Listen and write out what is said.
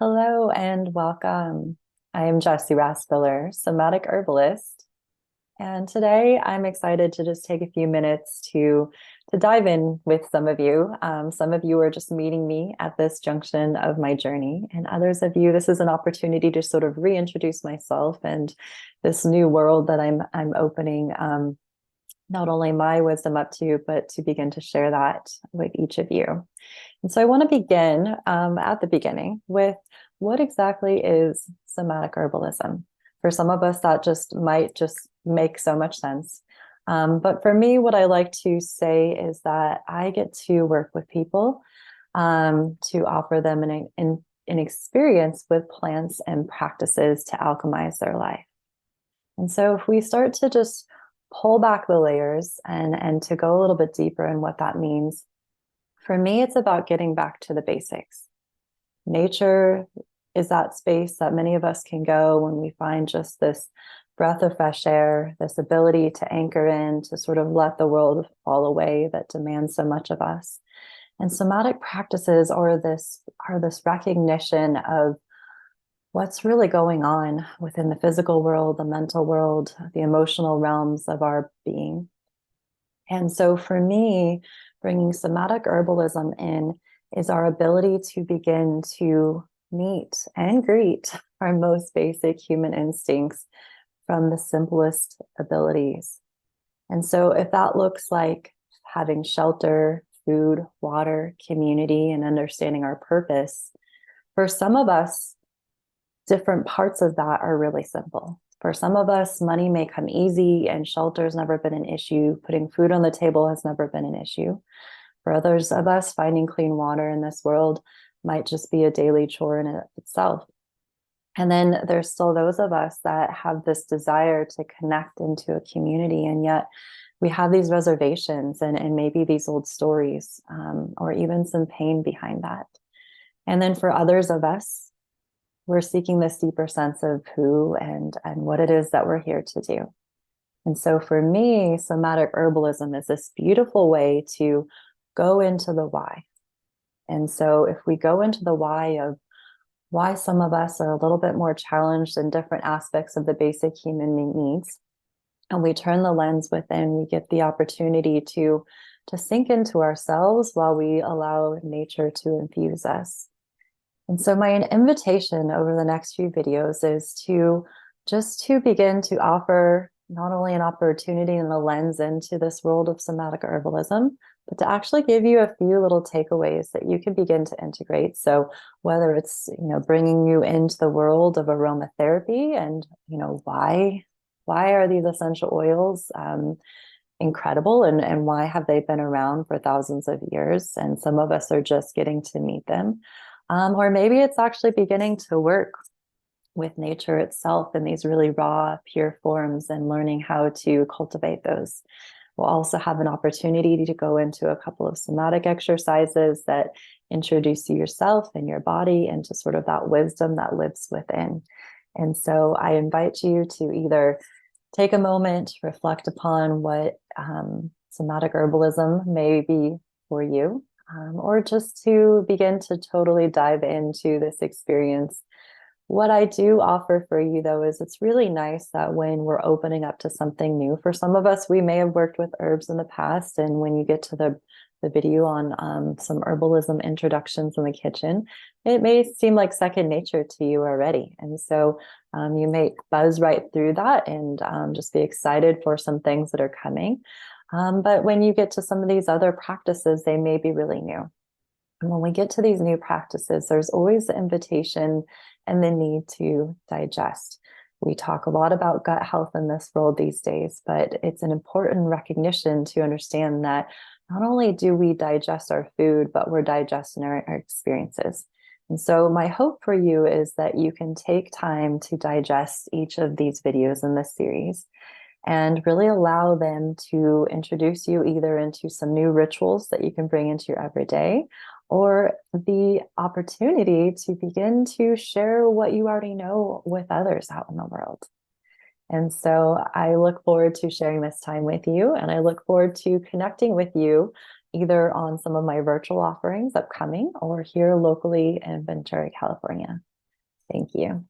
Hello and welcome. I am Jessy Raspiller, Somatic Herbalist, and today I'm excited to just take a few minutes to dive in with some of you. Some of you are just meeting me at this junction of my journey, and others of you, this is an opportunity to sort of reintroduce myself and this new world that I'm opening. Not only my wisdom up to, but to begin to share that with each of you. And so I want to begin at the beginning with what exactly is somatic herbalism? For some of us, that might just make so much sense. But for me, what I like to say is that I get to work with people to offer them an experience with plants and practices to alchemize their life. And so if we start to just pull back the layers and to go a little bit deeper in what that means, for me, it's about getting back to the basics. Nature is that space that many of us can go when we find just this breath of fresh air, this ability to anchor in, to sort of let the world fall away that demands so much of us. And somatic practices are this recognition of what's really going on within the physical world, the mental world, the emotional realms of our being. And so for me, bringing somatic herbalism in is our ability to begin to meet and greet our most basic human instincts from the simplest abilities. And so if that looks like having shelter, food, water, community, and understanding our purpose, for some of us, different parts of that are really simple. For some of us, money may come easy and shelter has never been an issue. Putting food on the table has never been an issue. For others of us, finding clean water in this world might just be a daily chore in itself. And then there's still those of us that have this desire to connect into a community, and yet we have these reservations and maybe these old stories, or even some pain behind that. And then for others of us, we're seeking this deeper sense of who and what it is that we're here to do. And so for me, somatic herbalism is this beautiful way to go into the why. And so if we go into the why of why some of us are a little bit more challenged in different aspects of the basic human needs, and we turn the lens within, we get the opportunity to sink into ourselves while we allow nature to infuse us. And so my invitation over the next few videos is to begin to offer not only an opportunity and a lens into this world of somatic herbalism, but to actually give you a few little takeaways that you can begin to integrate. So whether it's, bringing you into the world of aromatherapy and, why are these essential oils incredible and why have they been around for thousands of years? And some of us are just getting to meet them. Or maybe it's actually beginning to work with nature itself in these really raw, pure forms and learning how to cultivate those. We'll also have an opportunity to go into a couple of somatic exercises that introduce yourself and your body into sort of that wisdom that lives within. And so I invite you to either take a moment, reflect upon what somatic herbalism may be for you, or just to begin to totally dive into this experience. What I do offer for you, though, is it's really nice that when we're opening up to something new, for some of us, we may have worked with herbs in the past, and when you get to the video on some herbalism introductions in the kitchen, it may seem like second nature to you already. And so you may buzz right through that and just be excited for some things that are coming. But when you get to some of these other practices, they may be really new. And when we get to these new practices, there's always the invitation and the need to digest. We talk a lot about gut health in this world these days, but it's an important recognition to understand that not only do we digest our food, but we're digesting our experiences. And so my hope for you is that you can take time to digest each of these videos in this series and really allow them to introduce you either into some new rituals that you can bring into your everyday, or the opportunity to begin to share what you already know with others out in the world. And so I look forward to sharing this time with you, and I look forward to connecting with you either on some of my virtual offerings upcoming or here locally in Ventura, California. Thank you.